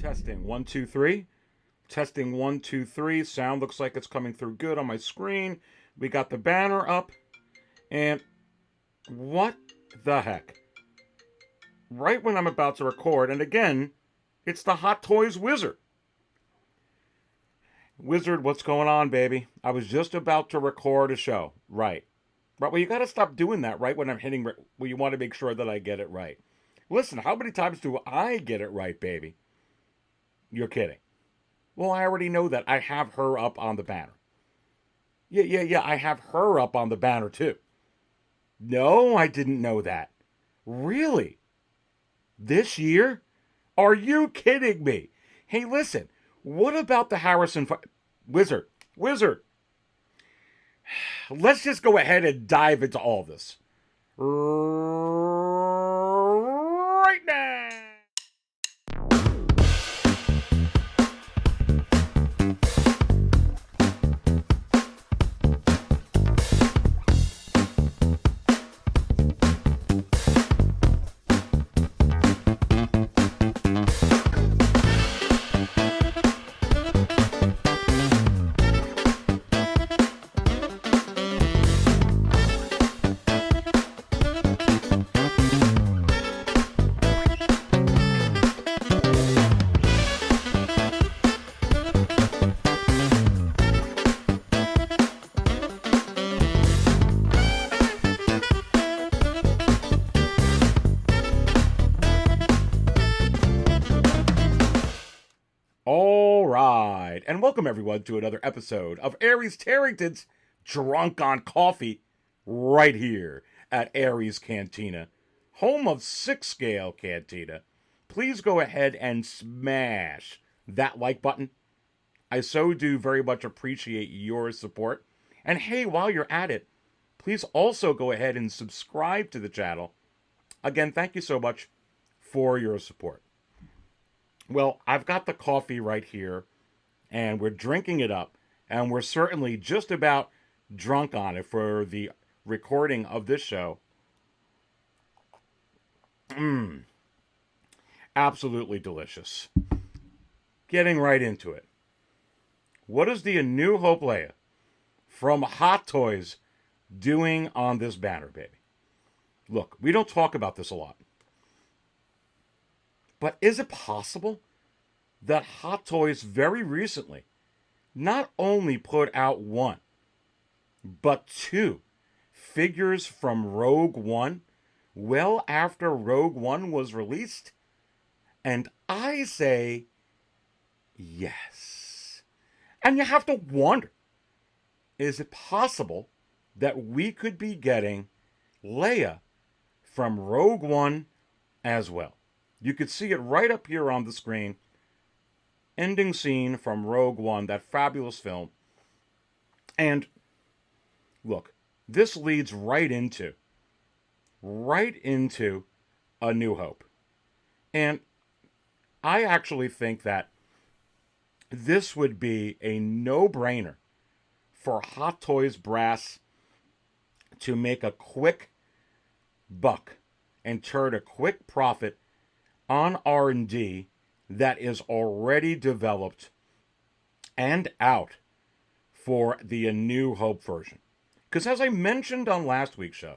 Testing 1, 2, 3. Testing 1, 2, 3. Sound looks like it's coming through good on my screen. We got the banner up. And what the heck? Right when I'm about to record, and again, it's the Hot Toys Wizard. Wizard, what's going on, baby? I was just about to record a show. Right. Right. Well, you got to stop doing that right when I'm hitting. Well, you want to make sure that I get it right. Listen, how many times do I get it right, baby? You're kidding. Well, I already know that. I have her up on the banner. Yeah. I have her up on the banner, too. No, I didn't know that. Really? This year? Are you kidding me? Hey, listen. What about the Wizard? Let's just go ahead and dive into all this. Right now. And welcome everyone to another episode of Aries Tarrington's Drunk on Coffee, right here at Aries Cantina, home of 6-scale Cantina. Please go ahead and smash that like button. I so do very much appreciate your support. And hey, while you're at it, please also go ahead and subscribe to the channel. Again, thank you so much for your support. Well, I've got the coffee right here, and we're drinking it up, and we're certainly just about drunk on it for the recording of this show. Absolutely delicious. Getting right into it. What is the A New Hope Leia from Hot Toys doing on this banner, baby? Look, we don't talk about this a lot. But is it possible that Hot Toys very recently not only put out one, but two figures from Rogue One well after Rogue One was released? And I say yes. And you have to wonder, is it possible that we could be getting Leia from Rogue One as well? You could see it right up here on the screen. Ending scene from Rogue One, that fabulous film. And look, this leads right into A New Hope. And I actually think that this would be a no-brainer for Hot Toys Brass to make a quick buck and turn a quick profit on R&D that is already developed and out for the A New Hope version. Because as I mentioned on last week's show,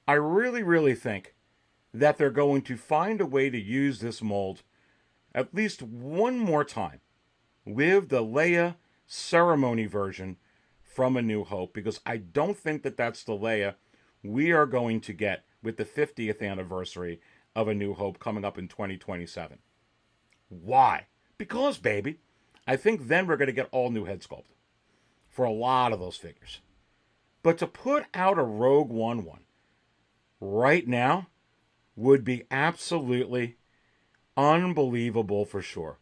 I really think that they're going to find a way to use this mold at least one more time with the Leia ceremony version from A New Hope, because I don't think that that's the Leia we are going to get with the 50th anniversary of A New Hope coming up in 2027. Why? Because, baby, I think then we're going to get all new head sculpt for a lot of those figures. But to put out a Rogue One right now would be absolutely unbelievable for sure.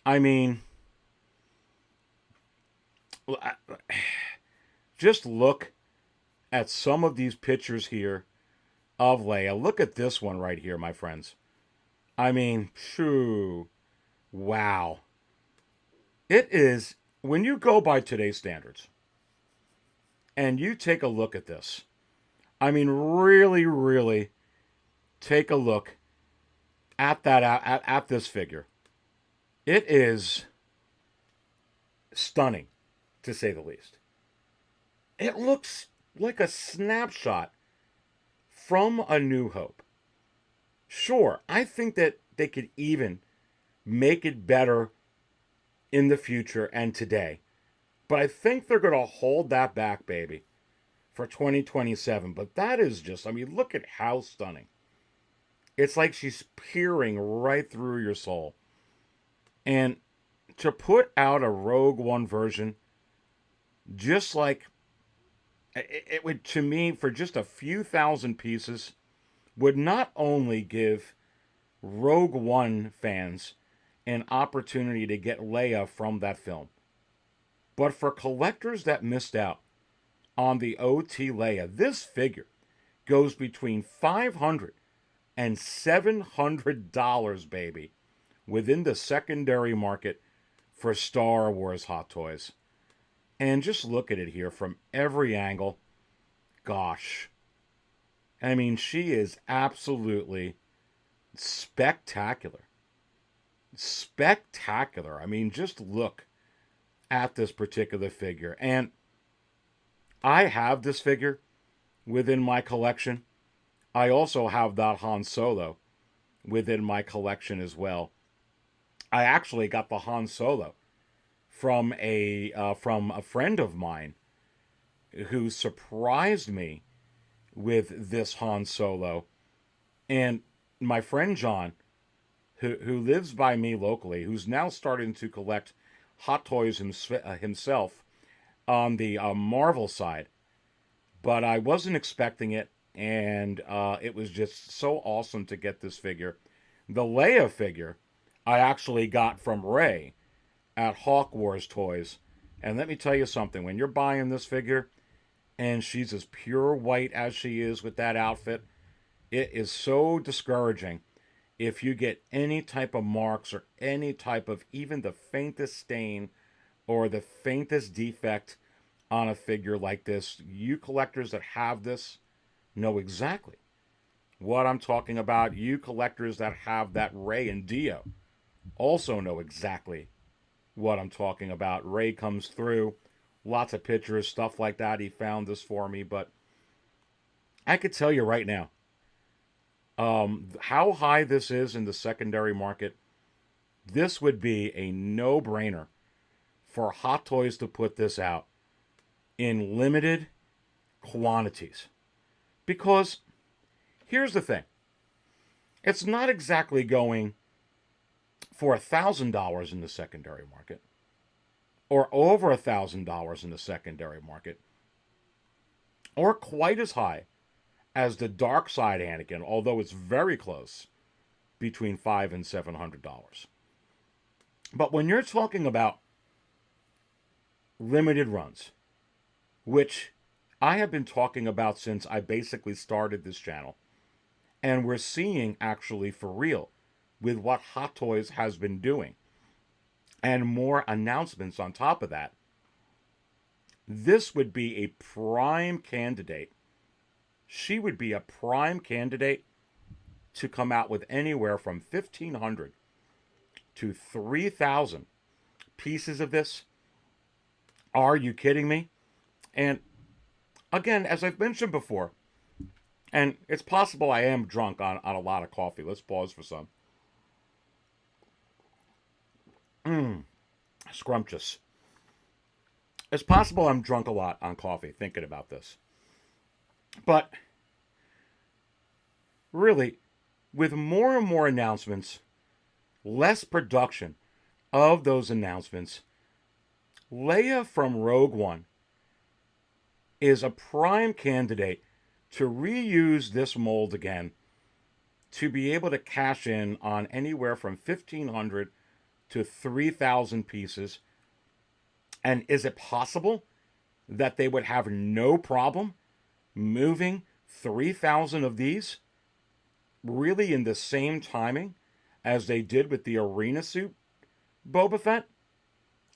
I mean, just look at some of these pictures here of Leia. Look at this one right here, my friends. I mean, phew, wow. It is, when you go by today's standards, and you take a look at this, I mean, really take a look at this figure. It is stunning, to say the least. It looks like a snapshot from A New Hope. Sure, I think that they could even make it better in the future and today. But I think they're going to hold that back, baby, for 2027. But that is just, I mean, look at how stunning. It's like she's peering right through your soul. And to put out a Rogue One version, just like it would, to me, for just a few thousand pieces, would not only give Rogue One fans an opportunity to get Leia from that film, but for collectors that missed out on the OT Leia, this figure goes between $500 and $700, baby, within the secondary market for Star Wars Hot Toys. And just look at it here from every angle. Gosh. I mean, she is absolutely spectacular. Spectacular. I mean, just look at this particular figure. And I have this figure within my collection. I also have that Han Solo within my collection as well. I actually got the Han Solo from a friend of mine who surprised me with this Han Solo. And my friend John, who lives by me locally, who's now starting to collect Hot Toys himself on the Marvel side. But I wasn't expecting it, and it was just so awesome to get this figure. The Leia figure I actually got from Rey at Hawk Wars Toys. And let me tell you something, when you're buying this figure, and she's as pure white as she is with that outfit, it is so discouraging if you get any type of marks or any type of even the faintest stain or the faintest defect on a figure like this. You collectors that have this know exactly what I'm talking about. You collectors that have that Rey and Dio also know exactly what I'm talking about. Rey comes through, lots of pictures, stuff like that. He found this for me, but I could tell you right now, how high this is in the secondary market. This would be a no-brainer for Hot Toys to put this out in limited quantities. Because here's the thing. It's not exactly going for $1,000 in the secondary market or over $1,000 in the secondary market, or quite as high as the Darkside Anakin, although it's very close, between $500 and $700. But when you're talking about limited runs, which I have been talking about since I basically started this channel, and we're seeing actually for real with what Hot Toys has been doing, and more announcements on top of that, this would be a prime candidate. She would be a prime candidate to come out with anywhere from 1,500 to 3,000 pieces of this. Are you kidding me? And again, as I've mentioned before, and it's possible I am drunk on a lot of coffee. Let's pause for some. Scrumptious. It's possible I'm drunk a lot on coffee thinking about this. But really, with more and more announcements, less production of those announcements, Leia from Rogue One is a prime candidate to reuse this mold again to be able to cash in on anywhere from 1,500 to 3,000 pieces. And is it possible that they would have no problem moving 3,000 of these really in the same timing as they did with the arena suit Boba Fett?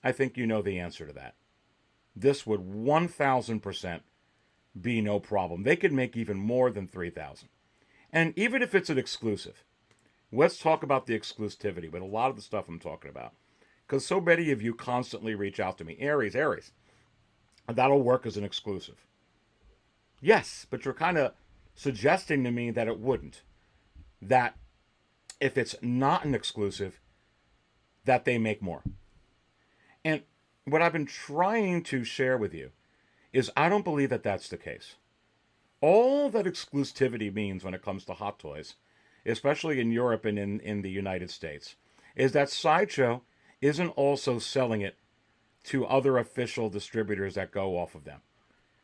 I think you know the answer to that. This would 1,000% be no problem. They could make even more than 3,000. And even if it's an exclusive, let's talk about the exclusivity with a lot of the stuff I'm talking about. Because so many of you constantly reach out to me. Aries, that'll work as an exclusive. Yes, but you're kind of suggesting to me that it wouldn't. That if it's not an exclusive, that they make more. And what I've been trying to share with you is I don't believe that that's the case. All that exclusivity means when it comes to Hot Toys, especially in Europe and in the United States, is that Sideshow isn't also selling it to other official distributors that go off of them.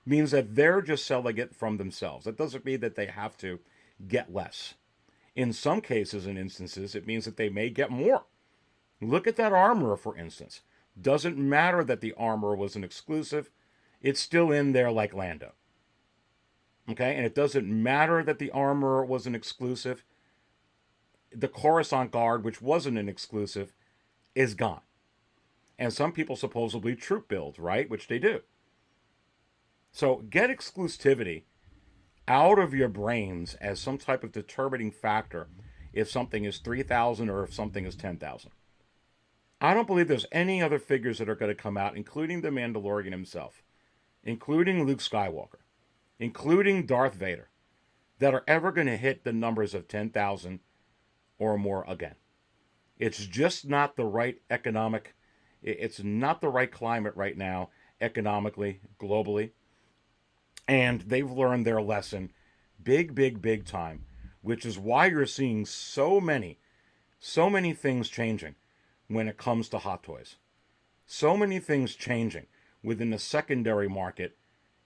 It means that they're just selling it from themselves. That doesn't mean that they have to get less. In some cases and instances, it means that they may get more. Look at that armor, for instance. Doesn't matter that the armor was an exclusive. It's still in there like Lando. Okay? And it doesn't matter that the armor was an exclusive. The Coruscant Guard, which wasn't an exclusive, is gone. And some people supposedly troop build, right? Which they do. So get exclusivity out of your brains as some type of determining factor if something is 3,000 or if something is 10,000. I don't believe there's any other figures that are going to come out, including the Mandalorian himself, including Luke Skywalker, including Darth Vader, that are ever going to hit the numbers of 10,000 or more again. It's just not the right economic, it's not the right climate right now, economically, globally. And they've learned their lesson big time, which is why you're seeing so many things changing when it comes to Hot Toys. So many things changing within the secondary market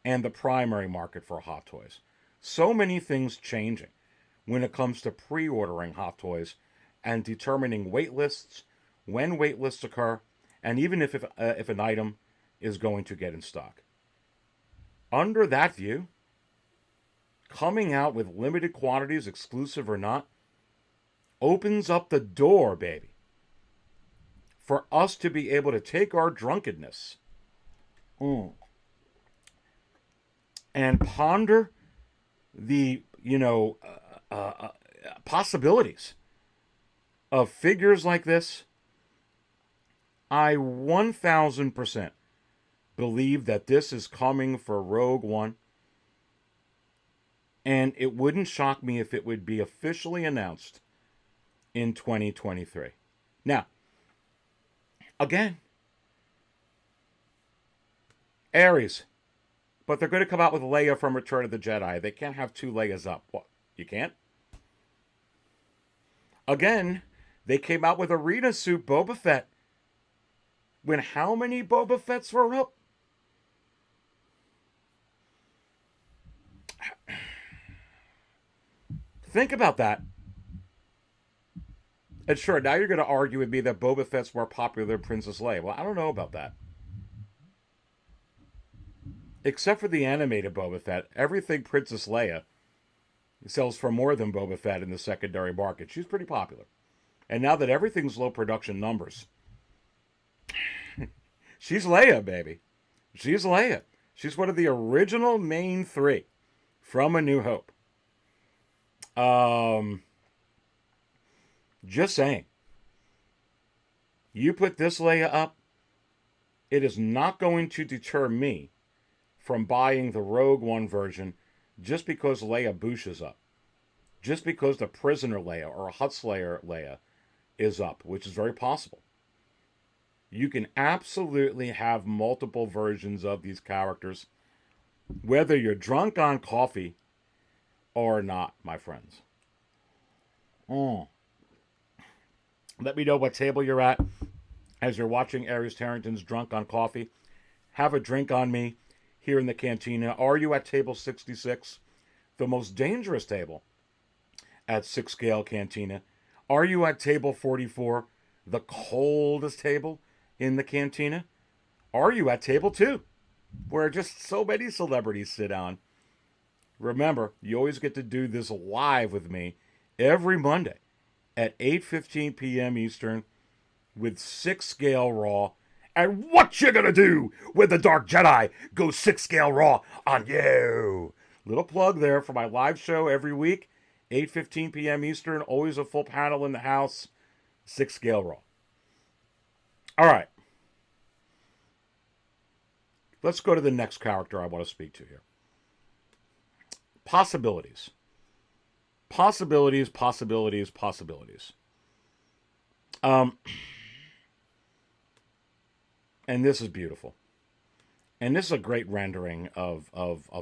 and the primary market for Hot Toys. So many things changing when it comes to pre-ordering Hot Toys and determining wait lists, when wait lists occur, and even if an item is going to get in stock. Under that view, coming out with limited quantities, exclusive or not, opens up the door, baby, for us to be able to take our drunkenness and ponder the, possibilities of figures like this. I 1,000% believe that this is coming for Rogue One. And it wouldn't shock me if it would be officially announced in 2023. Now, again, Aries. But they're going to come out with Leia from Return of the Jedi. They can't have two Leias up. What? You can't? Again, they came out with Arena Suit Boba Fett. When how many Boba Fetts were up? Think about that. And sure, now you're going to argue with me that Boba Fett's more popular than Princess Leia. Well, I don't know about that. Except for the animated Boba Fett, everything Princess Leia sells for more than Boba Fett in the secondary market. She's pretty popular. And now that everything's low production numbers, she's Leia, baby. She's Leia. She's one of the original main three from A New Hope. Just saying. You put this Leia up, it is not going to deter me from buying the Rogue One version just because Leia Bouche is up. Just because the Prisoner Leia or Huttslayer Leia is up, which is very possible. You can absolutely have multiple versions of these characters, whether you're drunk on coffee or not, my friends. Let me know what table you're at as you're watching Aries Tarrington's Drunk on Coffee. Have a drink on me here in the cantina. Are you at table 66, the most dangerous table at 6 Scale Cantina? Are you at table 44, the coldest table in the cantina? Are you at table 2, where just so many celebrities sit on? Remember, you always get to do this live with me every Monday at 8:15 p.m. Eastern with 6 Scale Raw. And what you gonna do with the Dark Jedi? Go 6 Scale Raw on you. Little plug there for my live show every week, 8:15 p.m. Eastern, always a full panel in the house, 6 scale raw. All right. Let's go to the next character I want to speak to here. Possibilities. Possibilities, possibilities, possibilities. And this is beautiful. And this is a great rendering of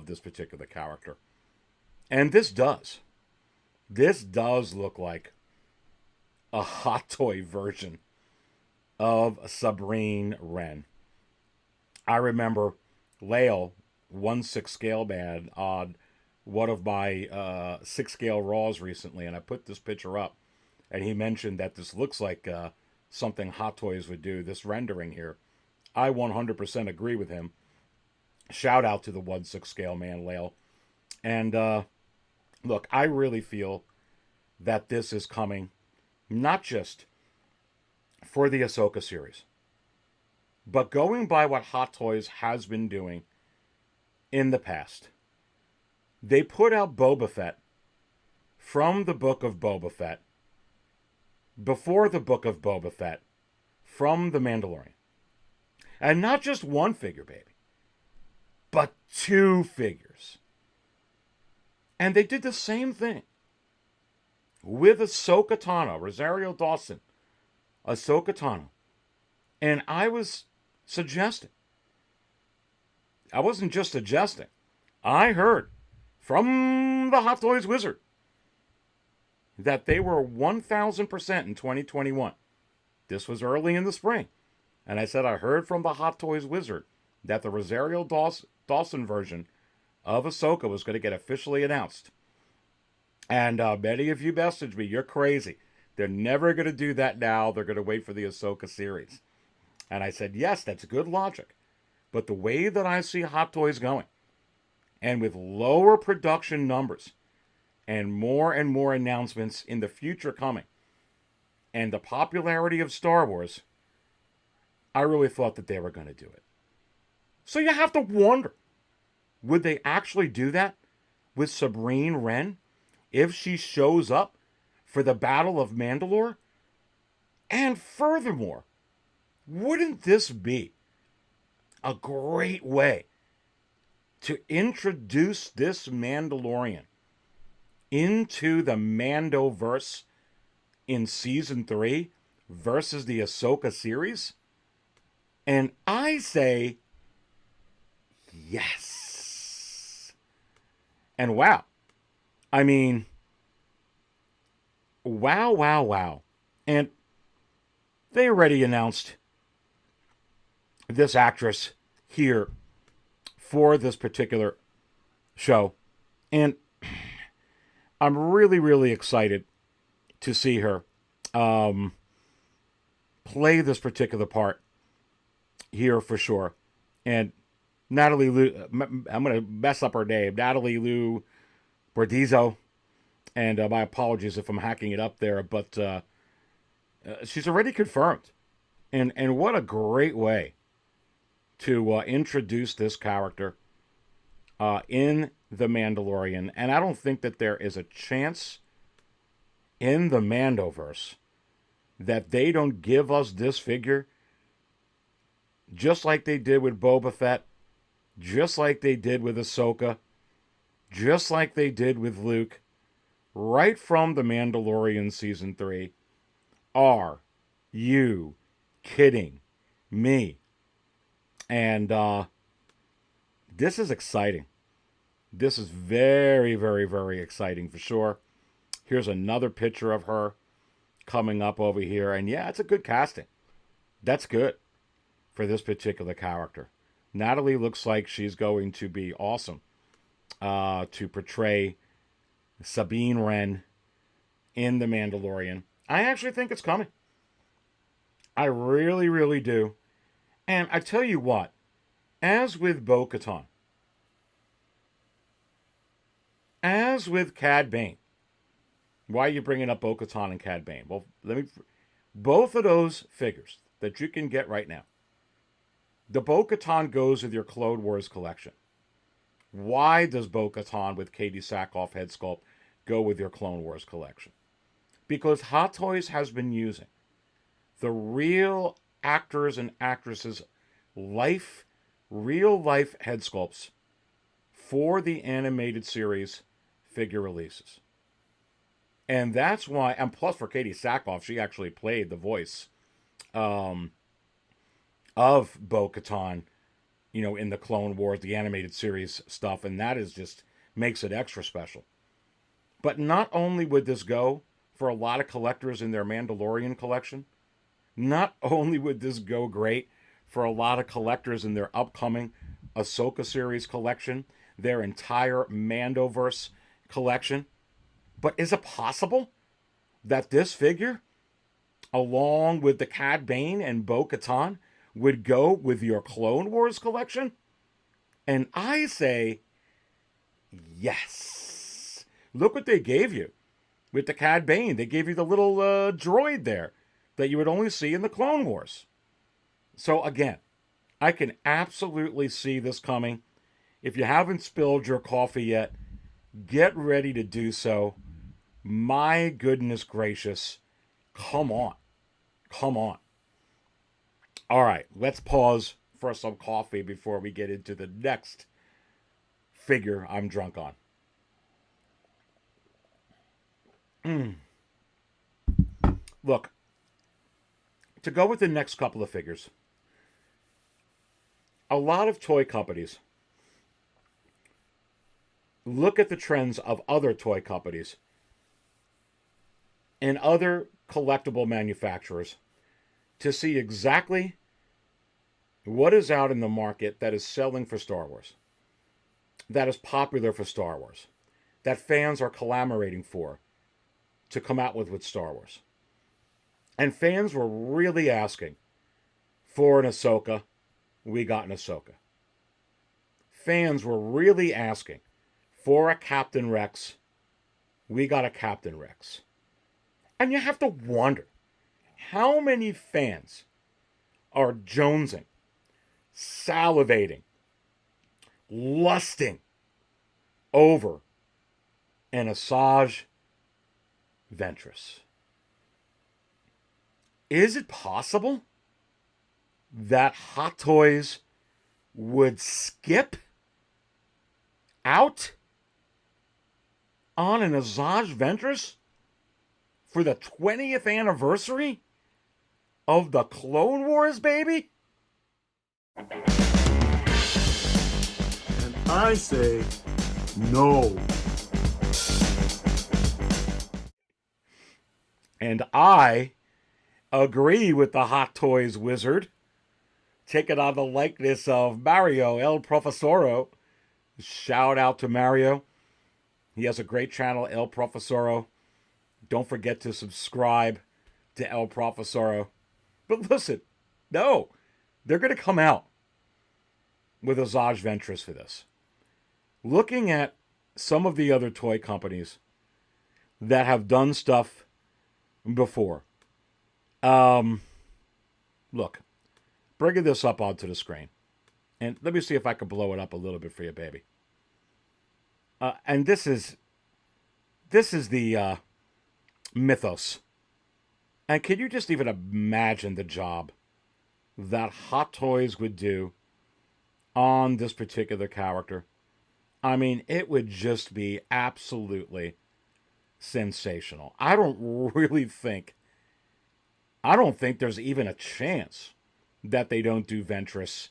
this particular character. And this does look like a Hot Toy version of Sabine Wren. I remember Lale, 1/6 scale man, on one of my 6 scale Raws recently, and I put this picture up, and he mentioned that this looks like something Hot Toys would do, this rendering here. I 100% agree with him. Shout out to the 1/6 scale man, Lale. And look, I really feel that this is coming not just for the Ahsoka series, but going by what Hot Toys has been doing in the past. They put out Boba Fett from the Book of Boba Fett, before the Book of Boba Fett, from The Mandalorian. And not just one figure, baby, but 2 figures. And they did the same thing with Ahsoka Tano, Rosario Dawson, Ahsoka Tano. And I was suggesting, I wasn't just suggesting, I heard from the Hot Toys Wizard that they were 1,000% in 2021. This was early in the spring. And I said I heard from the Hot Toys Wizard that the Rosario Dawson version of Ahsoka was going to get officially announced. And many of you messaged me, you're crazy. They're never going to do that now. They're going to wait for the Ahsoka series. And I said, yes, that's good logic. But the way that I see Hot Toys going, and with lower production numbers, and more announcements in the future coming, and the popularity of Star Wars, I really thought that they were going to do it. So you have to wonder, would they actually do that with Sabine Wren if she shows up for the Battle of Mandalore? And furthermore, wouldn't this be a great way to introduce this Mandalorian into the Mandoverse in Season 3 versus the Ahsoka series? And I say yes. And wow. I mean, wow. And they already announced this actress here for this particular show. And I'm really excited to see her play this particular part here for sure. And Natalie Lou, I'm going to mess up her name, Natalie Lou Bordizzo. And my apologies if I'm hacking it up there, but she's already confirmed. And what a great way to introduce this character in The Mandalorian. And I don't think that there is a chance in the Mandoverse that they don't give us this figure, just like they did with Boba Fett, just like they did with Ahsoka, just like they did with Luke, right from The Mandalorian Season 3. Are you kidding me? And this is exciting. This is very exciting for sure. Here's another picture of her coming up over here. And yeah, it's a good casting. That's good for this particular character. Natalie looks like she's going to be awesome to portray Sabine Wren in The Mandalorian. I actually think it's coming. I really do. And I tell you what, as with Bo-Katan, as with Cad Bane, why are you bringing up Bo-Katan and Cad Bane? Well, both of those figures that you can get right now, the Bo-Katan goes with your Clone Wars collection. Why does Bo-Katan with Katie Sackhoff head sculpt go with your Clone Wars collection. Because Hot Toys has been using the real actors and actresses' real life head sculpts for the animated series figure releases. And that's why, and plus for Katie Sackhoff, she actually played the voice of Bo-Katan, in the Clone Wars, the animated series stuff, and that is just makes it extra special. But not only would this go for a lot of collectors in their Mandalorian collection, not only would this go great for a lot of collectors in their upcoming Ahsoka series collection, their entire Mandoverse collection, but is it possible that this figure, along with the Cad Bane and Bo-Katan, would go with your Clone Wars collection? And I say, yes. Look what they gave you with the Cad Bane. They gave you the little droid there that you would only see in the Clone Wars. So again, I can absolutely see this coming. If you haven't spilled your coffee yet, get ready to do so. My goodness gracious. Come on. Come on. All right, let's pause for some coffee before we get into the next figure I'm drunk on. Look, to go with the next couple of figures, a lot of toy companies look at the trends of other toy companies and other collectible manufacturers to see exactly what is out in the market that is selling for Star Wars, that is popular for Star Wars, that fans are clamoring for to come out with Star Wars. And fans were really asking for an Ahsoka. We got an Ahsoka. Fans were really asking for a Captain Rex. We got a Captain Rex. And you have to wonder, how many fans are jonesing, salivating, lusting over an Asajj Ventress? Is it possible that Hot Toys would skip out on an Asajj Ventress for the 20th anniversary of the Clone Wars, baby? And I say no. And I agree with the Hot Toys wizard, taking on the likeness of Mario El Profesoro. Shout out to Mario. He has a great channel, El Profesoro. Don't forget to subscribe to El Profesoro. But listen, no, they're going to come out with Asajj Ventress for this. Looking at some of the other toy companies that have done stuff before. Look, bringing this up onto the screen. And let me see if I can blow it up a little bit for you, baby. And this is the mythos. And can you just even imagine the job that Hot Toys would do on this particular character? I mean, it would just be absolutely sensational. I don't think there's even a chance that they don't do Ventress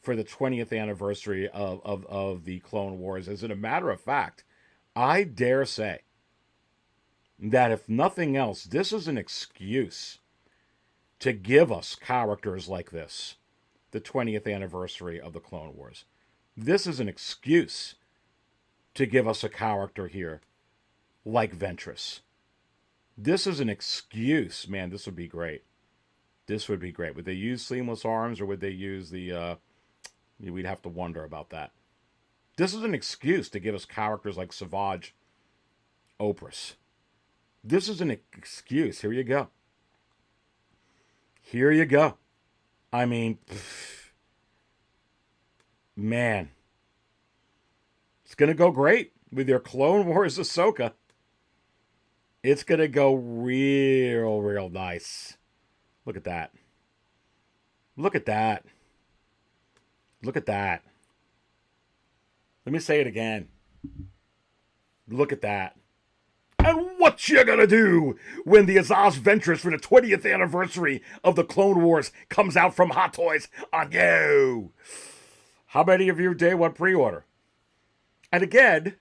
for the 20th anniversary of the Clone Wars. As a matter of fact, I dare say that if nothing else, this is an excuse to give us characters like this, the 20th anniversary of the Clone Wars. This is an excuse to give us a character here like Ventress. This is an excuse. Man, this would be great. This would be great. Would they use seamless arms, or would they use the... we'd have to wonder about that. This is an excuse to give us characters like Savage Opress. This is an excuse. Here you go. Here you go. I mean, man. It's going to go great with your Clone Wars Ahsoka. It's going to go real nice. Look at that. Look at that. Look at that. Let me say it again. Look at that. And what you gonna do when the Asajj Ventress for the 20th anniversary of the Clone Wars comes out from Hot Toys on you? How many of you day one pre-order? And again,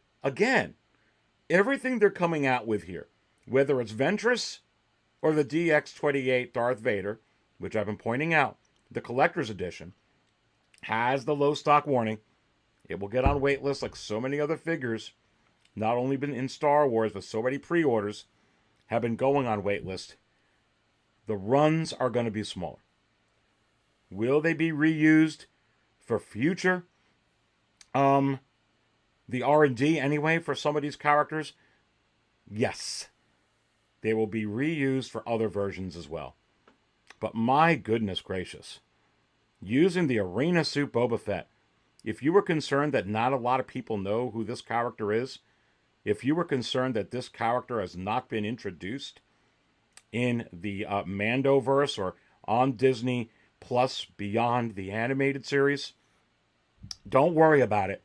everything they're coming out with here, whether it's Ventress or the DX28 Darth Vader, which I've been pointing out, the collector's edition, has the low stock warning. It will get on wait lists like so many other figures. Not only been in Star Wars, but so many pre-orders have been going on wait list. The runs are going to be smaller. Will they be reused for future the R&D anyway for some of these characters? Yes. They will be reused for other versions as well. But my goodness gracious. Using the arena suit Boba Fett. If you were concerned that not a lot of people know who this character is, if you were concerned that this character has not been introduced in the Mandoverse or on Disney Plus beyond the animated series, don't worry about it.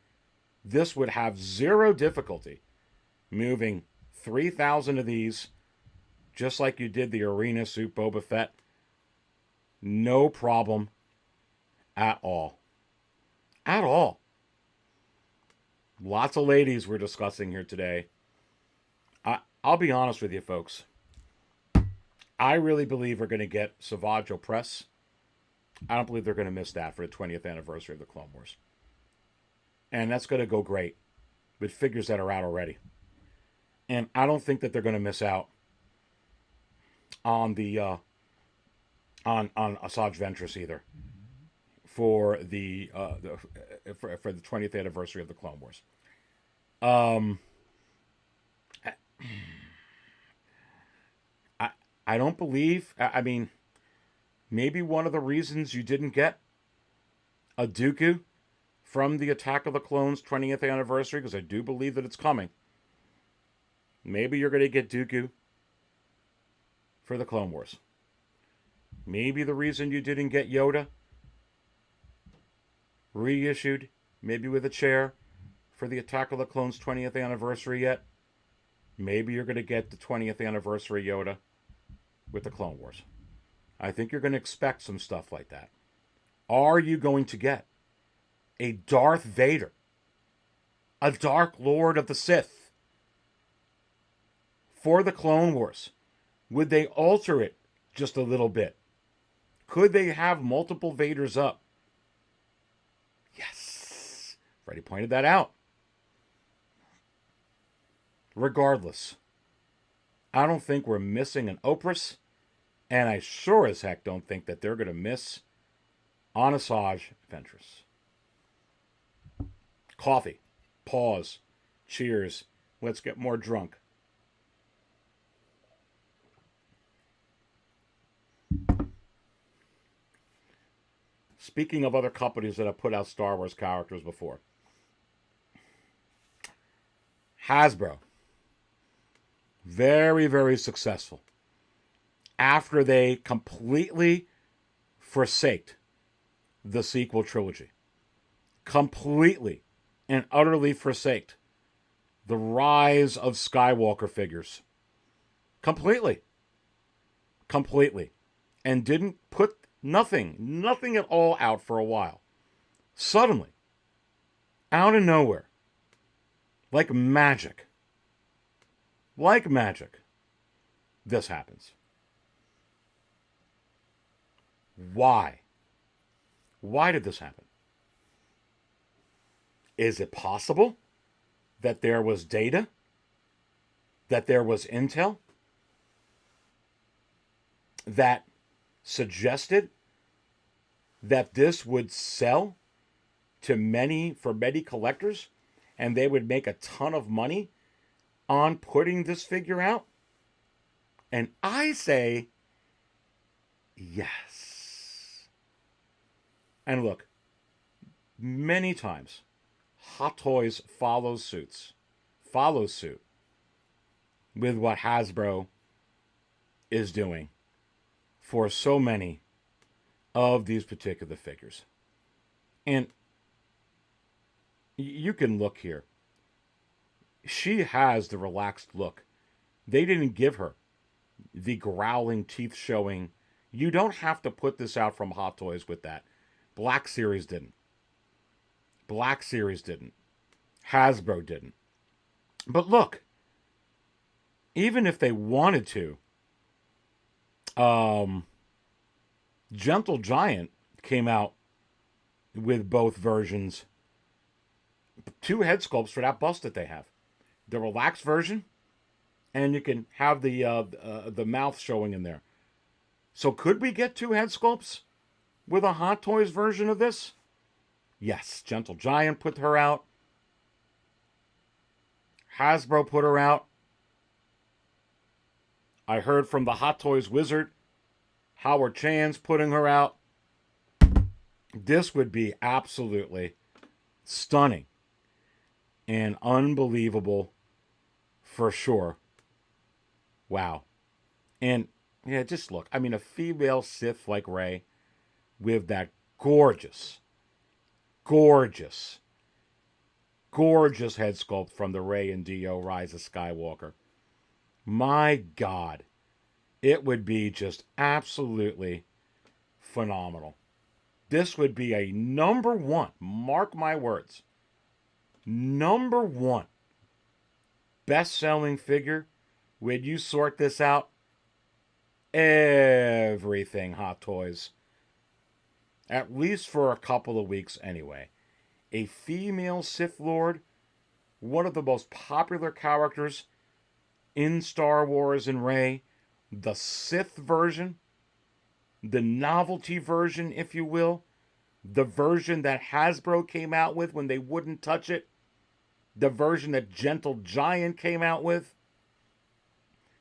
This would have zero difficulty moving 3,000 of these just like you did the arena suit Boba Fett. No problem at all. At all. Lots of ladies we're discussing here today. I'll be honest with you, folks. I really believe we're going to get Savage Opress. I don't believe they're going to miss that for the 20th anniversary of the Clone Wars. And that's going to go great with figures that are out already. And I don't think that they're going to miss out on the on Asajj Ventress either for the 20th anniversary of the Clone Wars. I don't believe. I mean, maybe one of the reasons you didn't get a Dooku from the Attack of the Clones 20th anniversary, because I do believe that it's coming. Maybe you're going to get Dooku for the Clone Wars. Maybe the reason you didn't get Yoda reissued, maybe with a chair, for the Attack of the Clones 20th anniversary yet. Maybe you're going to get the 20th anniversary Yoda with the Clone Wars. I think you're going to expect some stuff like that. Are you going to get a Darth Vader, a Dark Lord of the Sith, for the Clone Wars? Would they alter it just a little bit? Could they have multiple Vaders up? Yes. Freddie pointed that out. Regardless, I don't think we're missing an Opress, and I sure as heck don't think that they're going to miss on Asajj Ventress. Coffee. Pause. Cheers. Let's get more drunk. Speaking of other companies that have put out Star Wars characters before. Hasbro. Very, very successful. After they completely forsaked the sequel trilogy. Completely and utterly forsaked the rise of Skywalker figures. Completely. And didn't put nothing at all out for a while. Suddenly, out of nowhere, like magic, this happens. Why? Why did this happen? Is it possible that there was data? That there was intel? That suggested that this would sell to many collectors and they would make a ton of money on putting this figure out? And I say yes. And look, many times Hot Toys follows suit with what Hasbro is doing for so many of these particular figures. And you can look here. She has the relaxed look. They didn't give her the growling teeth showing. You don't have to put this out from Hot Toys with that. Black Series didn't. Black Series didn't. Hasbro didn't. But look, even if they wanted to, Gentle Giant came out with both versions. 2 head sculpts for that bust that they have. The relaxed version, and you can have the mouth showing in there. So could we get 2 head sculpts with a Hot Toys version of this? Yes, Gentle Giant put her out. Hasbro put her out. I heard from the Hot Toys wizard, Howard Chan's putting her out. This would be absolutely stunning and unbelievable for sure. Wow. And yeah, just look. I mean, a female Sith like Rey with that gorgeous head sculpt from the Rey and Dio Rise of Skywalker. My God. It would be just absolutely phenomenal. This would be a number 1, mark my words, number 1 best-selling figure. When you sort this out, everything Hot Toys, at least for a couple of weeks anyway. A female Sith Lord, one of the most popular characters in Star Wars and Rey, the Sith version, the novelty version, if you will, the version that Hasbro came out with when they wouldn't touch it, the version that Gentle Giant came out with.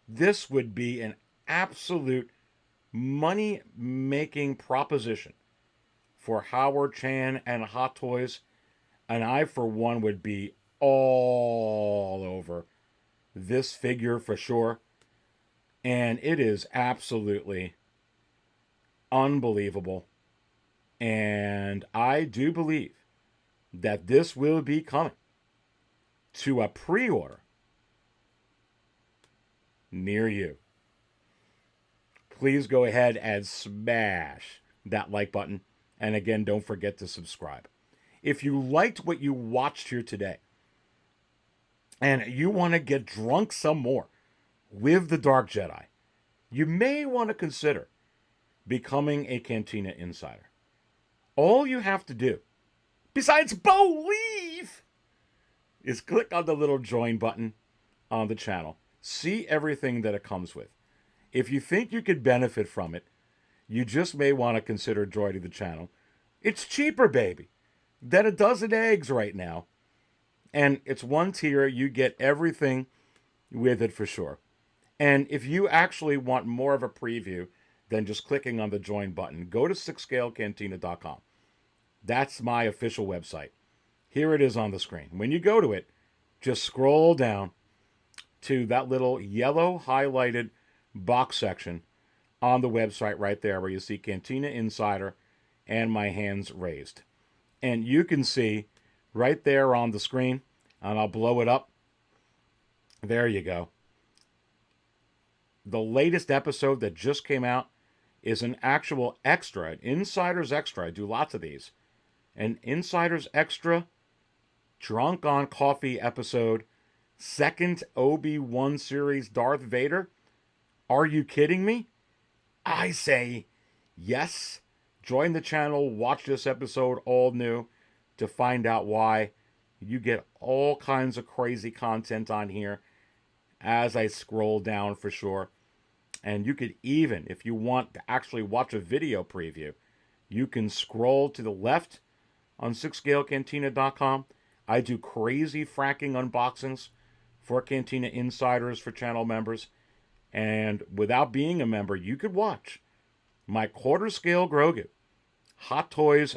This would be an absolute money-making proposition for Howard Chan and Hot Toys, and I, for one, would be all over this figure for sure. And it is absolutely unbelievable. And I do believe that this will be coming to a pre-order near you. Please go ahead and smash that like button. And again, don't forget to subscribe. If you liked what you watched here today and you want to get drunk some more with the Dark Jedi, you may want to consider becoming a Cantina Insider. All you have to do, besides believe, is click on the little join button on the channel. See everything that it comes with. If you think you could benefit from it, you just may want to consider joining the channel. It's cheaper, baby, than a dozen eggs right now. And it's 1 tier. You get everything with it for sure. And if you actually want more of a preview than just clicking on the join button, go to sixscalecantina.com. That's my official website. Here it is on the screen. When you go to it, just scroll down to that little yellow highlighted box section on the website right there where you see Cantina Insider and my hands raised. And you can see right there on the screen, and I'll blow it up. There you go. The latest episode that just came out is an actual extra, an Insider's Extra. I do lots of these. An Insider's Extra Drunk on Coffee episode, 2nd Obi-Wan series Darth Vader. Are you kidding me? I say yes. Join the channel, watch this episode all new to find out why. You get all kinds of crazy content on here as I scroll down for sure. And you could even, if you want to actually watch a video preview, you can scroll to the left on sixscalecantina.com. I do crazy fracking unboxings for Cantina Insiders for channel members. And without being a member, you could watch my quarter scale Grogu Hot Toys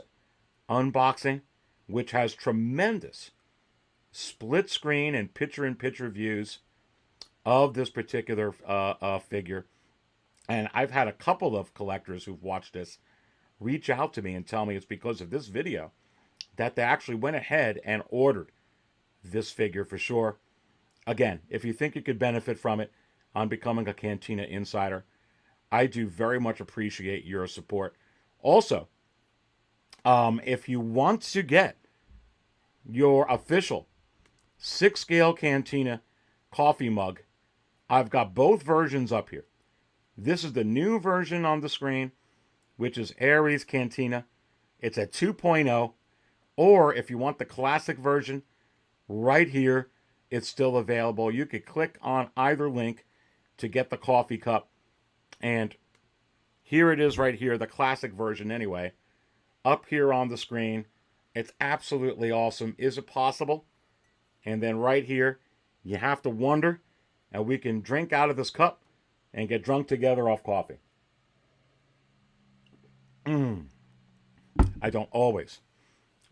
unboxing, which has tremendous split screen and picture-in-picture views of this particular figure. And I've had a couple of collectors who've watched this reach out to me and tell me it's because of this video that they actually went ahead and ordered this figure for sure. Again, if you think you could benefit from it on becoming a Cantina Insider, I do very much appreciate your support. Also, if you want to get your official 6-scale Cantina coffee mug, I've got both versions up here. This is the new version on the screen, which is Aries Cantina. It's a 2.0. Or if you want the classic version, right here, it's still available. You could click on either link to get the coffee cup. And here it is right here, the classic version anyway. Up here on the screen. It's absolutely awesome. Is it possible? And then right here, you have to wonder, and we can drink out of this cup and get drunk together off coffee. I don't always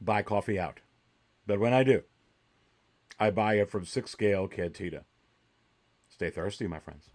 buy coffee out, but when I do, I buy it from 6-scale Cantina. Stay thirsty, my friends.